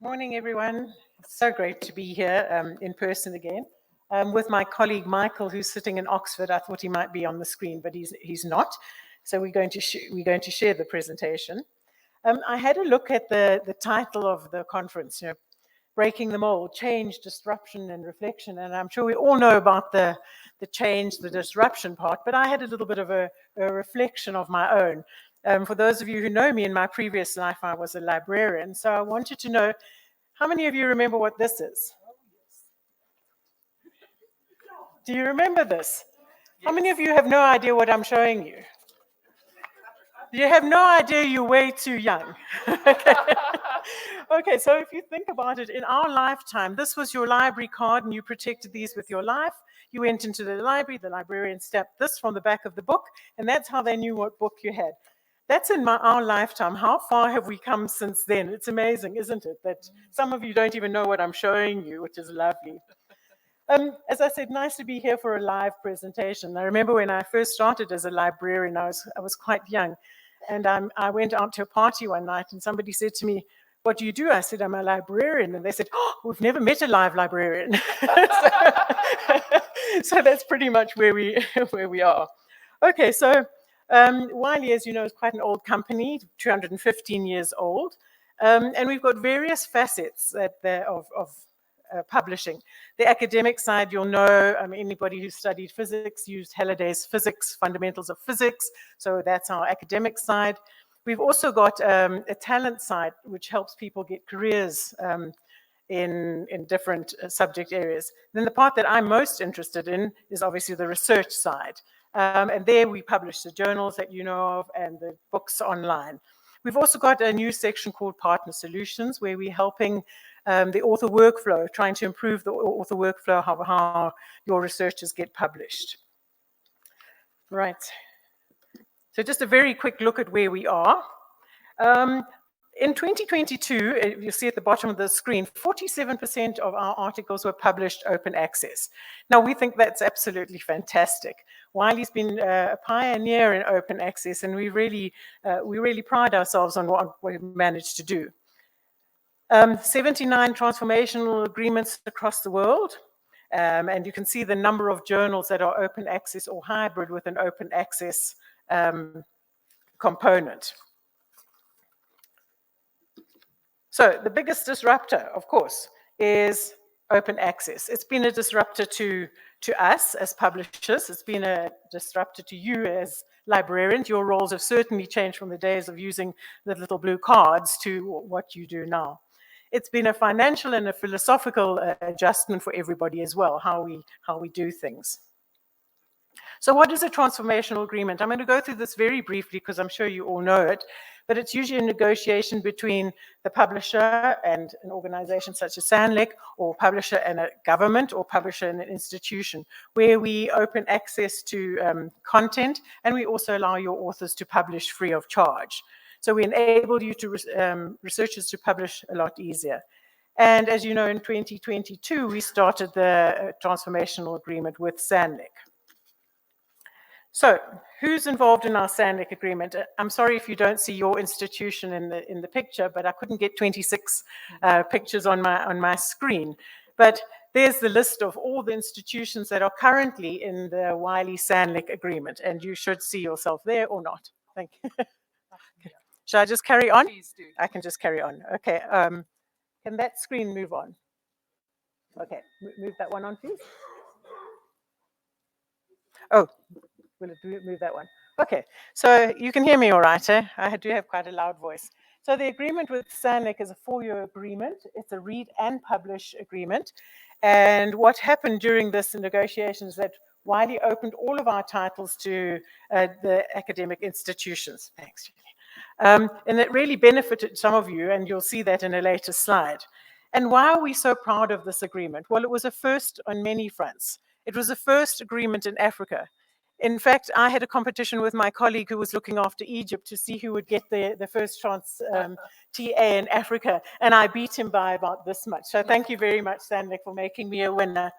Morning, everyone. It's so great to be here in person again. With my colleague Michael, who's sitting in Oxford. I thought he might be on the screen, but he's not. So we're going to share the presentation. I had a look at the title of the conference, Breaking the Mold, Change, Disruption, and Reflection. And I'm sure we all know about the change, the disruption part, but I had a little bit of a reflection of my own. For those of you who know me, in my previous life, I was a librarian. So I wanted to know, how many of you remember what this is? Do you remember this? How many of you have no idea what I'm showing you? You have no idea, you're way too young. Okay. Okay, so if you think about it, in our lifetime, this was your library card and you protected these with your life. You went into the library, the librarian stamped this from the back of the book, and that's how they knew what book you had. That's in our lifetime. How far have we come since then? It's amazing, isn't it? That some of you don't even know what I'm showing you, which is lovely. As I said, nice to be here for a live presentation. I remember when I first started as a librarian, I was quite young, and I went out to a party one night, and somebody said to me, "What do you do?" I said, "I'm a librarian," and they said, "Oh, we've never met a live librarian." So that's pretty much where we are. Okay, so Wiley, as you know, is quite an old company, 215 years old, and we've got various facets of publishing. The academic side, you'll know, anybody who studied physics used Halliday's Physics, Fundamentals of Physics, so that's our academic side. We've also got a talent side, which helps people get careers in different subject areas. Then the part that I'm most interested in is obviously the research side. And there we publish the journals that you know of and the books online. We've also got a new section called Partner Solutions, where we're helping the author workflow, trying to improve the author workflow, how your researchers get published. Right. So just a very quick look at where we are. In 2022, you'll see at the bottom of the screen, 47% of our articles were published open access. Now, we think that's absolutely fantastic. Wiley's been a pioneer in open access, and we really pride ourselves on what we've managed to do. 79 transformational agreements across the world, and you can see the number of journals that are open access or hybrid with an open access component. So the biggest disruptor, of course, is open access. It's been a disruptor to us as publishers. It's been a disruptor to you as librarians. Your roles have certainly changed from the days of using the little blue cards to what you do now. It's been a financial and a philosophical adjustment for everybody as well, how we do things. So what is a transformational agreement? I'm going to go through this very briefly because I'm sure you all know it, but it's usually a negotiation between the publisher and an organization such as SANLEC, or publisher and a government, or publisher and an institution, where we open access to content, and we also allow your authors to publish free of charge. So we enable you to researchers to publish a lot easier. And as you know, in 2022, we started the transformational agreement with SANLEC. So, who's involved in our SANLEC agreement? I'm sorry if you don't see your institution in the picture, but I couldn't get 26 pictures on my screen. But there's the list of all the institutions that are currently in the Wiley SANLEC agreement, and you should see yourself there or not. Thank you. Should I just carry on? Please do. I can just carry on. Okay. Can that screen move on? Okay, move that one on, please. Oh. Will it move that one? Okay, so you can hear me all right, eh? I do have quite a loud voice. So the agreement with SANLEC is a 4-year agreement. It's a read and publish agreement. And what happened during this negotiation is that Wiley opened all of our titles to the academic institutions. Thanks, Julie. And it really benefited some of you, and you'll see that in a later slide. And why are we so proud of this agreement? Well, it was a first on many fronts. It was the first agreement in Africa. In fact, I had a competition with my colleague who was looking after Egypt to see who would get the first chance TA in Africa, and I beat him by about this much. So thank you very much, SANLEC, for making me a winner.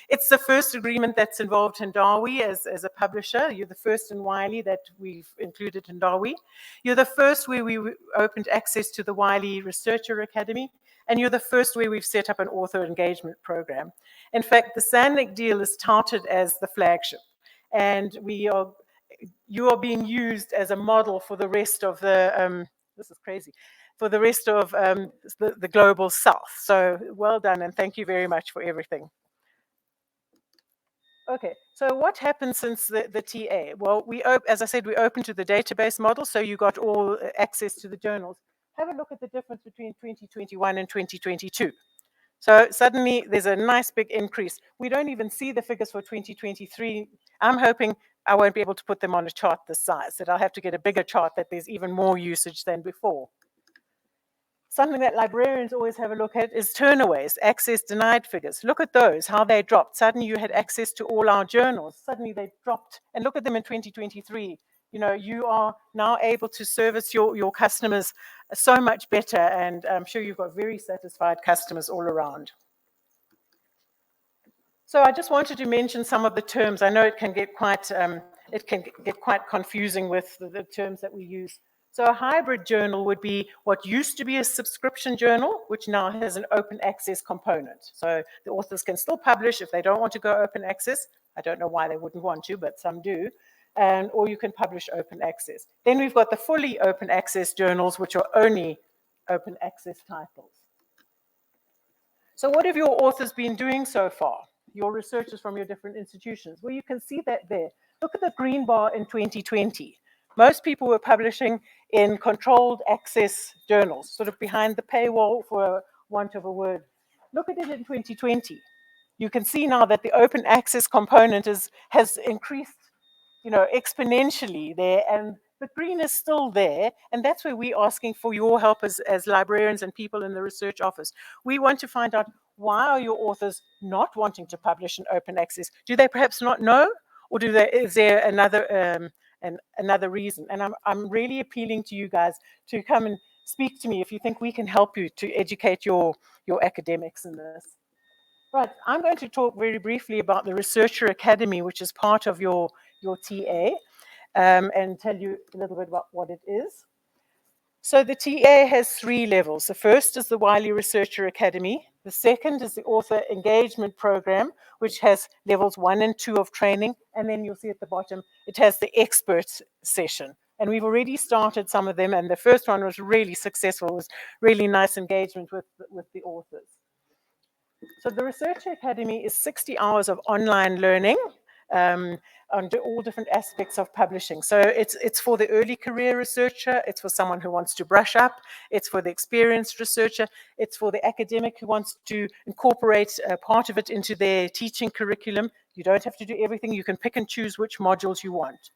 It's the first agreement that's involved Hindawi as a publisher. You're the first in Wiley that we've included Hindawi. You're the first where we opened access to the Wiley Researcher Academy, and you're the first where we've set up an author engagement program. In fact, the SANLIC deal is touted as the flagship, and you are being used as a model for the rest of this is crazy, for the rest of the global south. So well done, and thank you very much for everything. Okay, so what happened since the TA? Well, as I said, we opened to the database model, so you got all access to the journals. Have a look at the difference between 2021 and 2022. So suddenly there's a nice big increase. We don't even see the figures for 2023. I'm hoping I won't be able to put them on a chart this size, that I'll have to get a bigger chart that there's even more usage than before. Something that librarians always have a look at is turnaways, access denied figures. Look at those, how they dropped. Suddenly you had access to all our journals. Suddenly they dropped. And look at them in 2023. You know, you are now able to service your customers so much better, and I'm sure you've got very satisfied customers all around. So I just wanted to mention some of the terms. I know it can get quite confusing with the terms that we use. So a hybrid journal would be what used to be a subscription journal, which now has an open access component. So the authors can still publish if they don't want to go open access. I don't know why they wouldn't want to, but some do. Or you can publish open access. Then we've got the fully open access journals, which are only open access titles. So what have your authors been doing so far? Your researchers from your different institutions? Well, you can see that there. Look at the green bar in 2020. Most people were publishing in controlled access journals, sort of behind the paywall, for want of a word. Look at it in 2020. You can see now that the open access component has increased, exponentially there, and the green is still there, and that's where we're asking for your help as librarians and people in the research office. We want to find out, why are your authors not wanting to publish in open access? Do they perhaps not know, or is there another reason? And I'm really appealing to you guys to come and speak to me if you think we can help you to educate your academics in this. Right, I'm going to talk very briefly about the Researcher Academy, which is part of your TA, and tell you a little bit about what it is. So the TA has 3 levels. The first is the Wiley Researcher Academy. The second is the Author Engagement Program, which has levels 1 and 2 of training. And then you'll see at the bottom, it has the experts session. And we've already started some of them, and the first one was really successful. It was really nice engagement with the authors. So the Researcher Academy is 60 hours of online learning on all different aspects of publishing. So it's for the early career researcher, it's for someone who wants to brush up, it's for the experienced researcher, it's for the academic who wants to incorporate part of it into their teaching curriculum. You don't have to do everything, you can pick and choose which modules you want.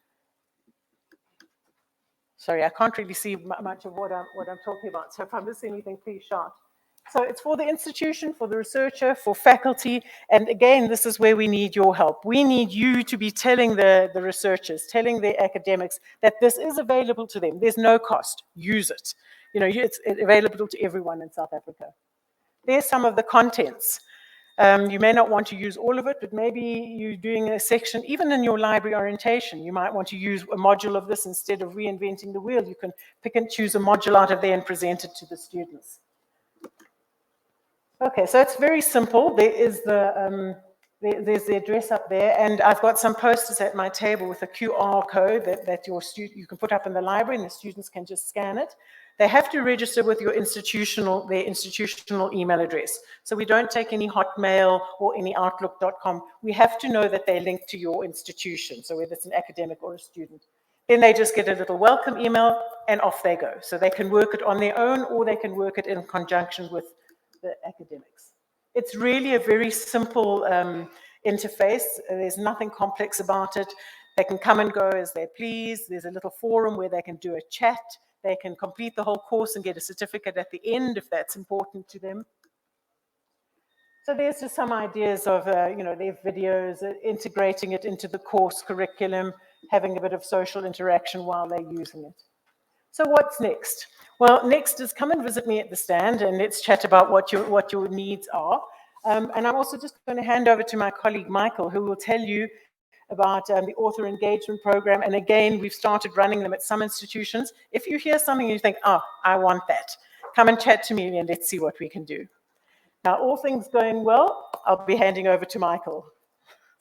Sorry, I can't really see much of what I'm talking about, so if I miss anything, please shout. So it's for the institution, for the researcher, for faculty, and again, this is where we need your help. We need you to be telling the researchers, telling the academics that this is available to them. There's no cost. Use it. It's available to everyone in South Africa. There's some of the contents. You may not want to use all of it, but maybe you're doing a section, even in your library orientation, you might want to use a module of this instead of reinventing the wheel. You can pick and choose a module out of there and present it to the students. Okay, so it's very simple. There is there's the address up there, and I've got some posters at my table with a QR code that you can put up in the library, and the students can just scan it. They have to register with their institutional email address. So we don't take any Hotmail or any Outlook.com. We have to know that they're linked to your institution, so whether it's an academic or a student. Then they just get a little welcome email, and off they go. So they can work it on their own, or they can work it in conjunction with the academics. It's really a very simple interface. There's nothing complex about it. They can come and go as they please. There's a little forum where they can do a chat. They can complete the whole course and get a certificate at the end if that's important to them. So there's just some ideas of, their videos, integrating it into the course curriculum, having a bit of social interaction while they're using it. So what's next? Well, next is come and visit me at the stand, and let's chat about what your needs are. And I'm also just going to hand over to my colleague Michael, who will tell you about the author engagement program. And again, we've started running them at some institutions. If you hear something and you think, oh, I want that, come and chat to me and let's see what we can do. Now, all things going well, I'll be handing over to Michael.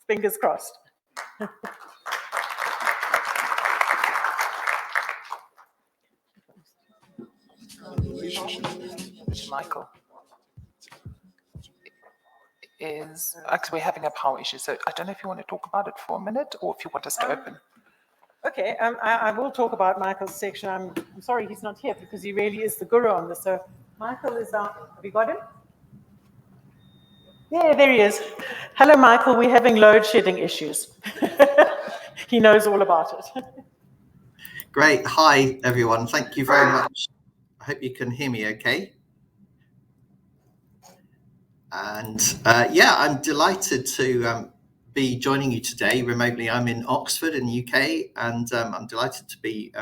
Fingers crossed. Michael is actually we're having a power issue, so I don't know if you want to talk about it for a minute or if you want us to open. Okay, I will talk about Michael's section. I'm sorry he's not here because he really is the guru on this. So Michael is have you got him? Yeah, there he is. Hello, Michael. We're having load shedding issues. He knows all about it. Great. Hi, everyone. Thank you very much. I hope you can hear me okay. And yeah, I'm delighted to be joining you today remotely. I'm in Oxford in the UK, and I'm delighted to be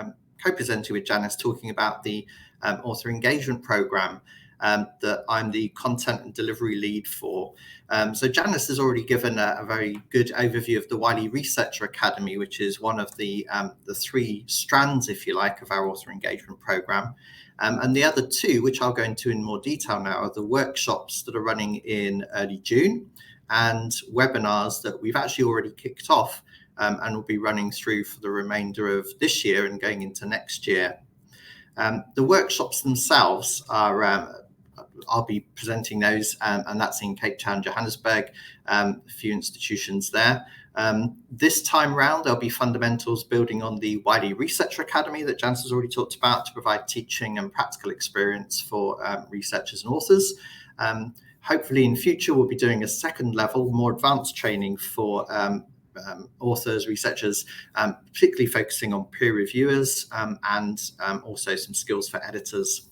co-presenting with Janice talking about the author engagement program that I'm the content and delivery lead for. So Janice has already given a very good overview of the Wiley Researcher Academy, which is one of the three strands, if you like, of our author engagement program. And the other two, which I'll go into in more detail now, are the workshops that are running in early June and webinars that we've actually already kicked off and will be running through for the remainder of this year and going into next year. The workshops themselves are, I'll be presenting those, and that's in Cape Town, Johannesburg, a few institutions there. This time round, there'll be fundamentals building on the Wiley Researcher Academy that Janice has already talked about to provide teaching and practical experience for researchers and authors. Hopefully in future, we'll be doing a second level, more advanced training for authors, researchers, particularly focusing on peer reviewers and also some skills for editors.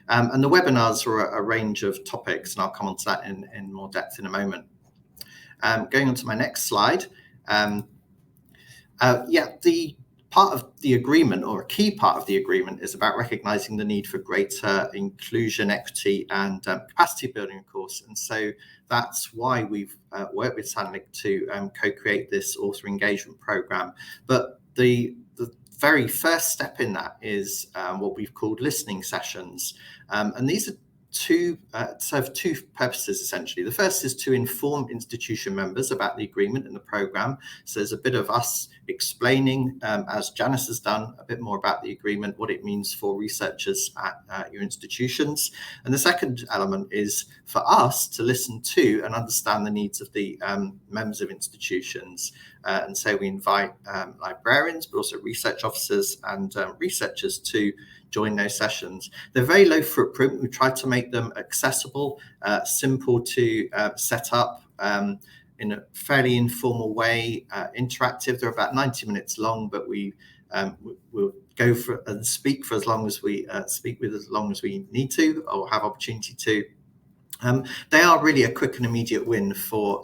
And the webinars are a range of topics, and I'll come on to that in more depth in a moment. Going on to my next slide. The part of the agreement, or a key part of the agreement, is about recognising the need for greater inclusion, equity and capacity building, of course. And so that's why we've worked with Sandvik to co-create this author engagement programme. But the very first step in that is what we've called listening sessions. And these are serve two purposes, essentially. The first is to inform institution members about the agreement and the programme. So there's a bit of us explaining, as Janice has done, a bit more about the agreement, what it means for researchers at your institutions. And the second element is for us to listen to and understand the needs of the members of institutions. And so we invite librarians, but also research officers and researchers to join those sessions. They're very low footprint. We try to make them accessible, simple to set up in a fairly informal way, interactive. They're about 90 minutes long, but we'll go for and speak for as long as we need to or have opportunity to. They are really a quick and immediate win for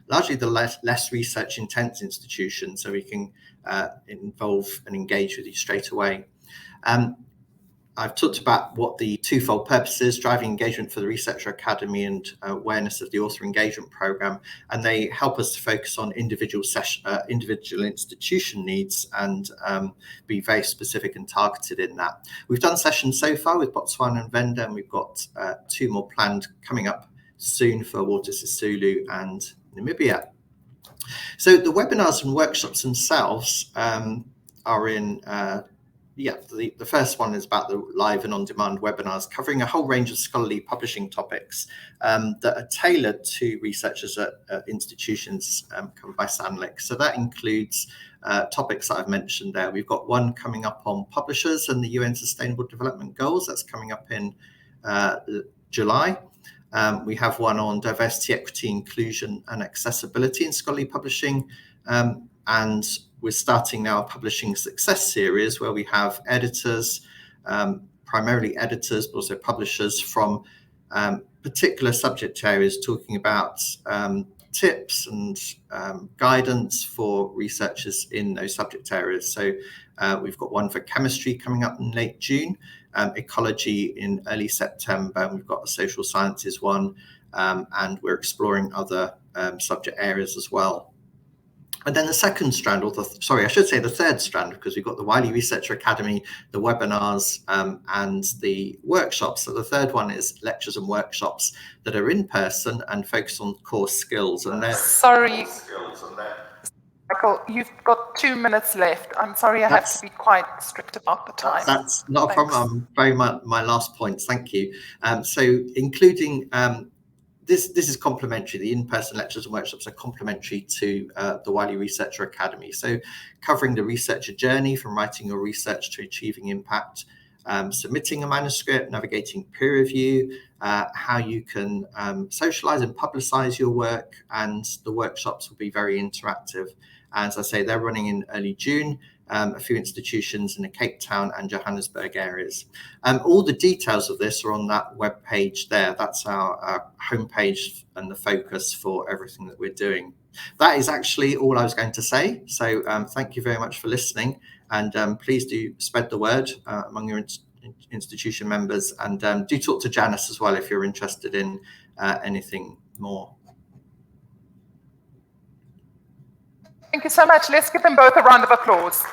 largely the less research intense institutions, so we can involve and engage with you straight away. I've talked about what the twofold purpose is: driving engagement for the Researcher Academy and awareness of the author engagement program. And they help us to focus on individual institution needs and be very specific and targeted in that. We've done sessions so far with Botswana and Venda, and we've got 2 more planned coming up soon for Walter Sisulu and Namibia. So the webinars and workshops themselves are in the first one is about the live and on-demand webinars covering a whole range of scholarly publishing topics that are tailored to researchers at institutions covered by Sandvik. So that includes topics that I've mentioned there. We've got one coming up on publishers and the UN Sustainable Development Goals. That's coming up in July. We have one on diversity, equity, inclusion and accessibility in scholarly publishing. And we're starting now a publishing success series where we have editors, primarily editors, but also publishers from particular subject areas talking about tips and guidance for researchers in those subject areas. So we've got one for chemistry coming up in late June, ecology in early September, and we've got a social sciences one and we're exploring other subject areas as well. And then the second strand, or sorry, I should say the third strand, because we've got the Wiley Researcher Academy, the webinars, and the workshops. So the third one is lectures and workshops that are in person and focus on core skills. And sorry, Michael, you've got 2 minutes left. I'm sorry, I have to be quite strict about the time. That's not a problem. Very much my last points. Thank you. So including this is complementary. The in-person lectures and workshops are complementary to the Wiley Researcher Academy. So covering the researcher journey from writing your research to achieving impact, submitting a manuscript, navigating peer review, how you can socialize and publicize your work, and the workshops will be very interactive. As I say, they're running in early June. A few institutions in the Cape Town and Johannesburg areas. All the details of this are on that web page there. That's our homepage and the focus for everything that we're doing. That is actually all I was going to say. So thank you very much for listening, and please do spread the word among your institution members, and do talk to Janice as well if you're interested in anything more. Thank you so much. Let's give them both a round of applause.